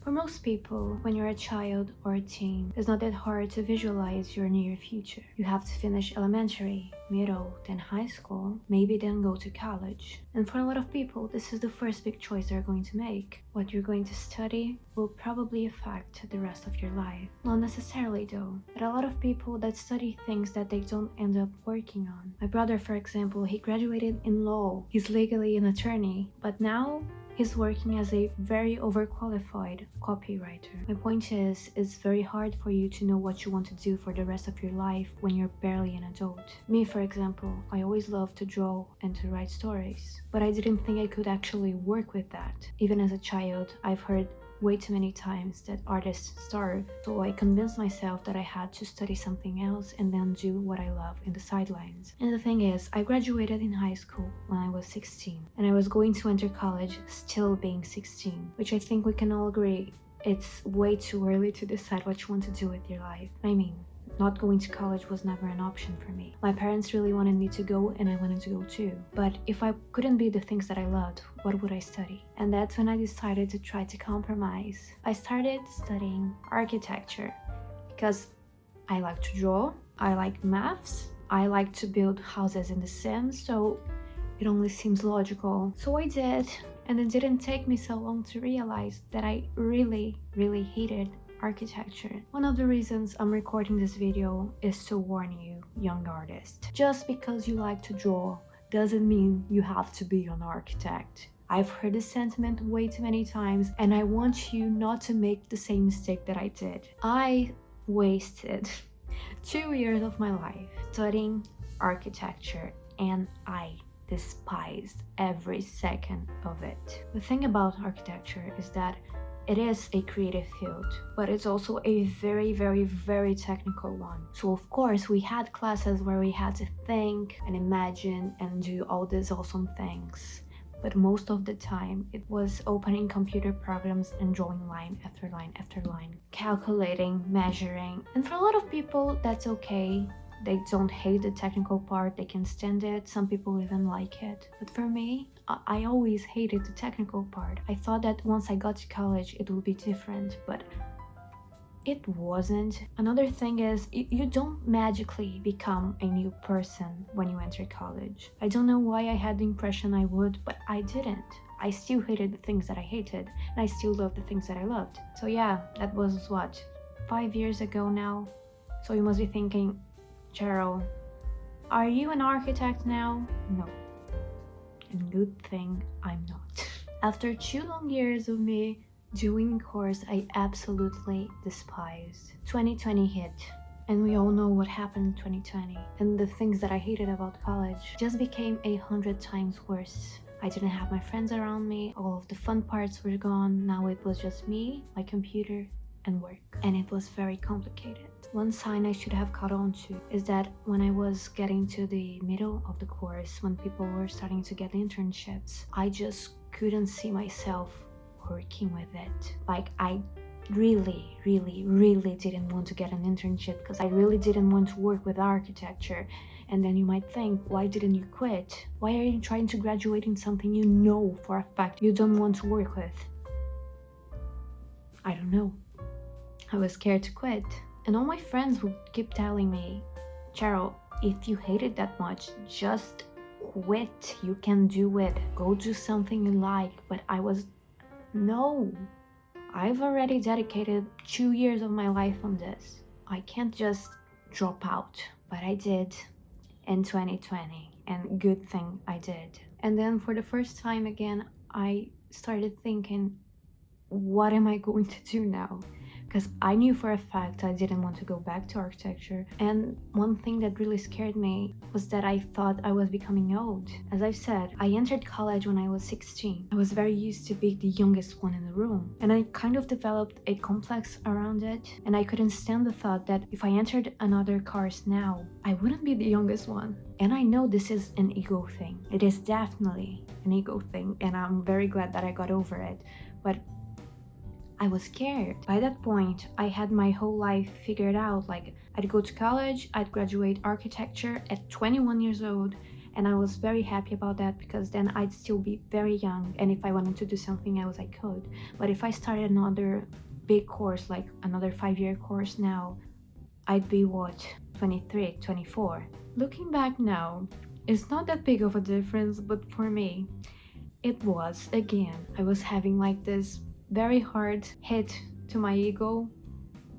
For most people, when you're a child or a teen, it's not that hard to visualize your near future. You have to finish elementary, middle, then high school, maybe then go to college. And for a lot of people, this is the first big choice they're going to make. What you're going to study will probably affect the rest of your life. Not necessarily though, but a lot of people that study things that they don't end up working on. My brother, for example, he graduated in law. He's legally an attorney, but now he's working as a very overqualified copywriter. My point is, it's very hard for you to know what you want to do for the rest of your life when you're barely an adult. Me, for example, I always loved to draw and to write stories, but I didn't think I could actually work with that. Even as a child, I've heard way too many times that artists starve, so I convinced myself that I had to study something else and then do what I love in the sidelines. And the thing is, I graduated in high school when I was 16, and I was going to enter college still being 16, which I think we can all agree it's way too early to decide what you want to do with your life. I mean, not going to college was never an option for me. My parents really wanted me to go and I wanted to go too. But if I couldn't be the things that I loved, what would I study? And that's when I decided to try to compromise. I started studying architecture because I like to draw, I like maths, I like to build houses in The Sims, so it only seems logical. So I did, and it didn't take me so long to realize that I really hated architecture. One of the reasons I'm recording this video is to warn you, young artist. Just because you like to draw doesn't mean you have to be an architect. I've heard this sentiment way too many times, and I want you not to make the same mistake that I did. I wasted 2 years of my life studying architecture, and I despised every second of it. The thing about architecture is that it is a creative field, but it's also a very technical one. So of course we had classes where we had to think and imagine and do all these awesome things. But most of the time it was opening computer programs and drawing line after line after line, calculating, measuring. And for a lot of people that's okay. They don't hate the technical part, they can stand it, some people even like it. But for me, I always hated the technical part. I thought that once I got to college it would be different, but it wasn't. Another thing is, you don't magically become a new person when you enter college. I don't know why I had the impression I would, but I didn't. I still hated the things that I hated, and I still loved the things that I loved. So yeah, that was what, 5 years ago now? So you must be thinking, Cheryl, are you an architect now? No. And good thing I'm not. After 2 long years of me doing a course I absolutely despised, 2020 hit. And we all know what happened in 2020. And the things that I hated about college just became 100 times worse. I didn't have my friends around me, all of the fun parts were gone, now it was just me, my computer, and work. And it was very complicated. One sign I should have caught on to is that when I was getting to the middle of the course, when people were starting to get internships, I just couldn't see myself working with it. Like, I really didn't want to get an internship because I really didn't want to work with architecture. And then you might think, why didn't you quit? Why are you trying to graduate in something you know for a fact you don't want to work with? I don't know. I was scared to quit. And all my friends would keep telling me, Cheryl, if you hate it that much, just quit. You can do it. Go do something you like. But I was, no. I've already dedicated 2 years of my life on this. I can't just drop out. But I did in 2020. And good thing I did. And then for the first time again, I started thinking, what am I going to do now? Because I knew for a fact I didn't want to go back to architecture. And one thing that really scared me was that I thought I was becoming old. As I've said, I entered college when I was 16. I was very used to being the youngest one in the room. And I kind of developed a complex around it. And I couldn't stand the thought that if I entered another course now, I wouldn't be the youngest one. And I know this is an ego thing. It is definitely an ego thing. And I'm very glad that I got over it. But I was scared. By that point, I had my whole life figured out. Like, I'd go to college, I'd graduate architecture at 21 years old, and I was very happy about that, because then I'd still be very young, and if I wanted to do something else I could. But if I started another big course, like another 5-year course now, I'd be what, 23, 24. Looking back now, it's not that big of a difference, but for me it was. Again, I was having like this very hard hit to my ego.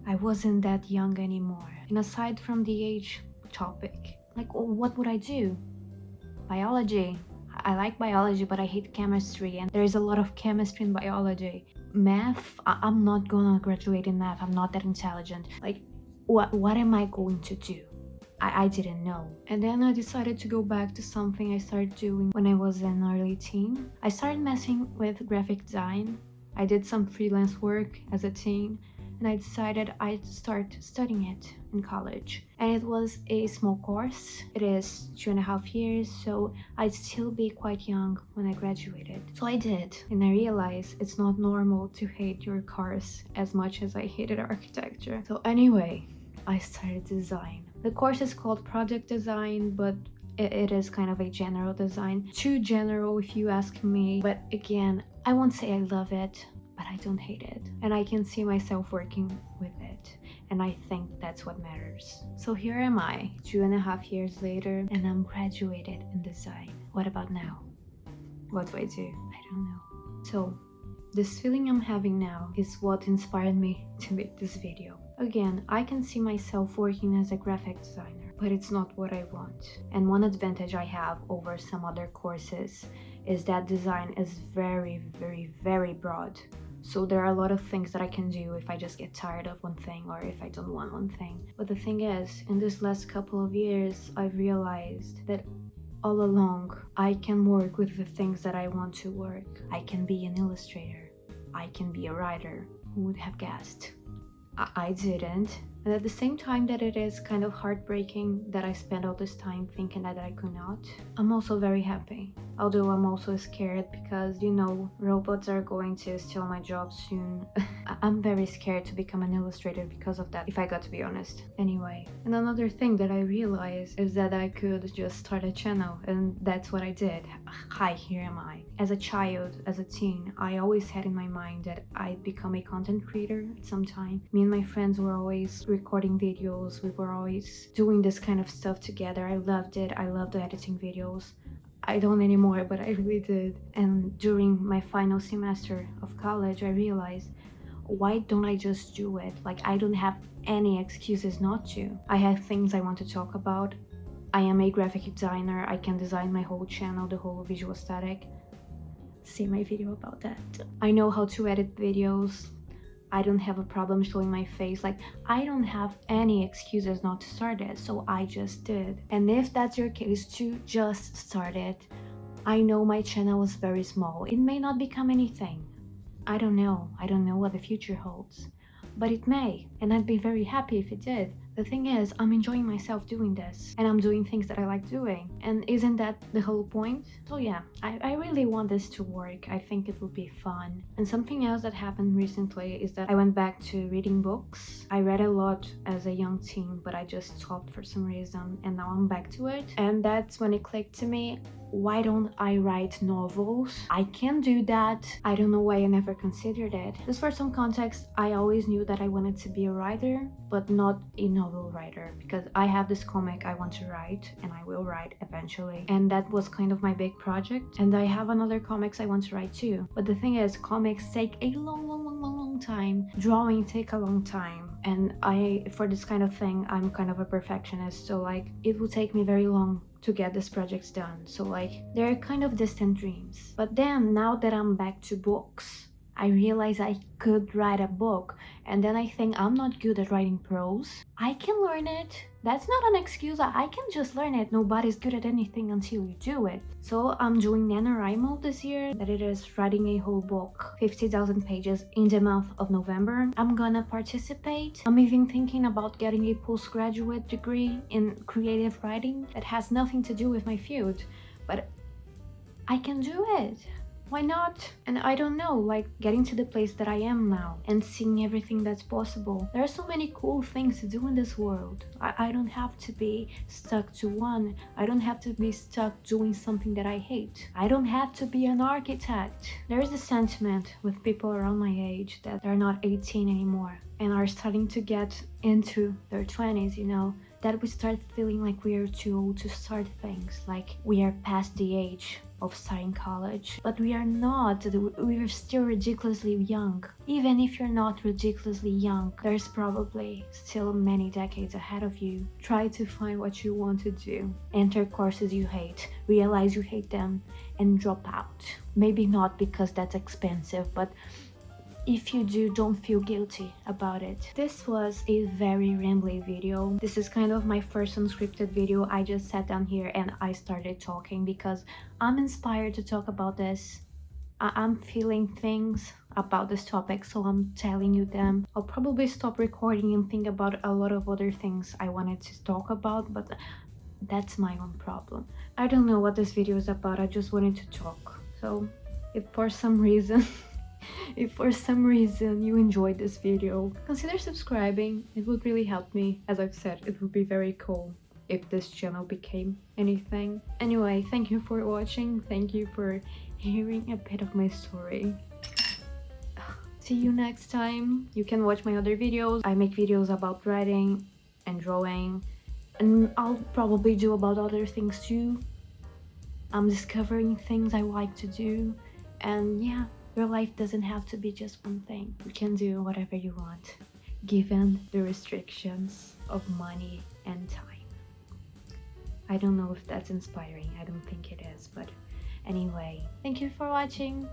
I wasn't that young anymore. And aside from the age topic, like, what would I do? Biology. I like biology, but I hate chemistry, and there is a lot of chemistry in biology. Math, I'm not gonna graduate in math. I'm not that intelligent. Like, what am I going to do? I didn't know. And then I decided to go back to something I started doing when I was an early teen. I started messing with graphic design. I did some freelance work as a teen, and I decided I'd start studying it in college. And it was a small course. It is 2.5 years, so I'd still be quite young when I graduated. So I did, and I realized it's not normal to hate your course as much as I hated architecture. So anyway, I started design. The course is called product design, but it is kind of a general design. Too general if you ask me, but again, I won't say I love it, but I don't hate it. And I can see myself working with it. And I think that's what matters. So here am I, 2.5 years later, and I'm graduated in design. What about now? What do I do? I don't know. So this feeling I'm having now is what inspired me to make this video. Again, I can see myself working as a graphic designer, but it's not what I want. And one advantage I have over some other courses is that design is very, very, very broad. So there are a lot of things that I can do if I just get tired of one thing or if I don't want one thing. But the thing is, in this last couple of years, I've realized that all along, I can work with the things that I want to work. I can be an illustrator. I can be a writer. Who would have guessed? I didn't. And at the same time that it is kind of heartbreaking that I spent all this time thinking that I could not, I'm also very happy. Although I'm also scared because, robots are going to steal my job soon. I'm very scared to become an illustrator because of that, if I got to be honest. Anyway, and another thing that I realized is that I could just start a channel, and that's what I did. Hi, here am I. As a child, as a teen, I always had in my mind that I'd become a content creator at some time. Me and my friends were always recording videos. We were always doing this kind of stuff together. I loved it. I loved editing videos. I don't anymore, but I really did. And during my final semester of college, I realized, why don't I just do it? Like, I don't have any excuses not to. I have things I want to talk about. I am a graphic designer. I can design my whole channel, the whole visual aesthetic. See my video about that. I know how to edit videos. I don't have a problem showing my face. Like, I don't have any excuses not to start it, so I just did. And if that's your case too, just start it. I know my channel is very small. It may not become anything. I don't know. I don't know what the future holds. But it may, and I'd be very happy if it did. The thing is, I'm enjoying myself doing this, and I'm doing things that I like doing. And isn't that the whole point? So yeah, I really want this to work. I think it will be fun. And something else that happened recently is that I went back to reading books. I read a lot as a young teen, but I just stopped for some reason, and now I'm back to it. And that's when it clicked to me. Why don't I write novels? I can do that. I don't know why I never considered it. Just for some context, I always knew that I wanted to be a writer, but not a novel writer, because I have this comic I want to write, and I will write eventually. And that was kind of my big project. And I have another comics I want to write too. But the thing is, comics take a long time. Drawing take a long time. And for this kind of thing, I'm kind of a perfectionist. So like, it will take me very long to get these projects done. So like, they're kind of distant dreams. But then now that I'm back to books, I realize I could write a book, and then I think I'm not good at writing prose. I can learn it. That's not an excuse. I can just learn it. Nobody's good at anything until you do it. So I'm doing NaNoWriMo this year, that it is writing a whole book, 50,000 pages in the month of November. I'm gonna participate. I'm even thinking about getting a postgraduate degree in creative writing that has nothing to do with my field, but I can do it. why not? And I don't know, like getting to the place that I am now and seeing everything that's possible. There are so many cool things to do in this world. I don't have to be stuck to one. I don't have to be stuck doing something that I hate. I don't have to be an architect. There is a sentiment with people around my age that they're not 18 anymore and are starting to get into their 20s, you know, that we start feeling like we are too old to start things, like we are past the age of starting college. But we are not. We are still ridiculously young. Even if you're not ridiculously young, there's probably still many decades ahead of you. Try to find what you want to do. Enter courses you hate, realize you hate them, and drop out. Maybe not because that's expensive, but if you do, don't feel guilty about it. This was a very rambly video. This is kind of my first unscripted video. I just sat down here and I started talking because I'm inspired to talk about this. I'm feeling things about this topic, so I'm telling you them. I'll probably stop recording and think about a lot of other things I wanted to talk about, but that's my own problem. I don't know what this video is about. I just wanted to talk. So if for some reason if for some reason you enjoyed this video, consider subscribing. It would really help me. As I've said, it would be very cool if this channel became anything. Anyway, thank you for watching. Thank you for hearing a bit of my story. See you next time. You can watch my other videos. I make videos about writing and drawing, and I'll probably do about other things too. I'm discovering things I like to do, and yeah, your life doesn't have to be just one thing. You can do whatever you want, given the restrictions of money and time. I don't know if that's inspiring. I don't think it is, but anyway, thank you for watching.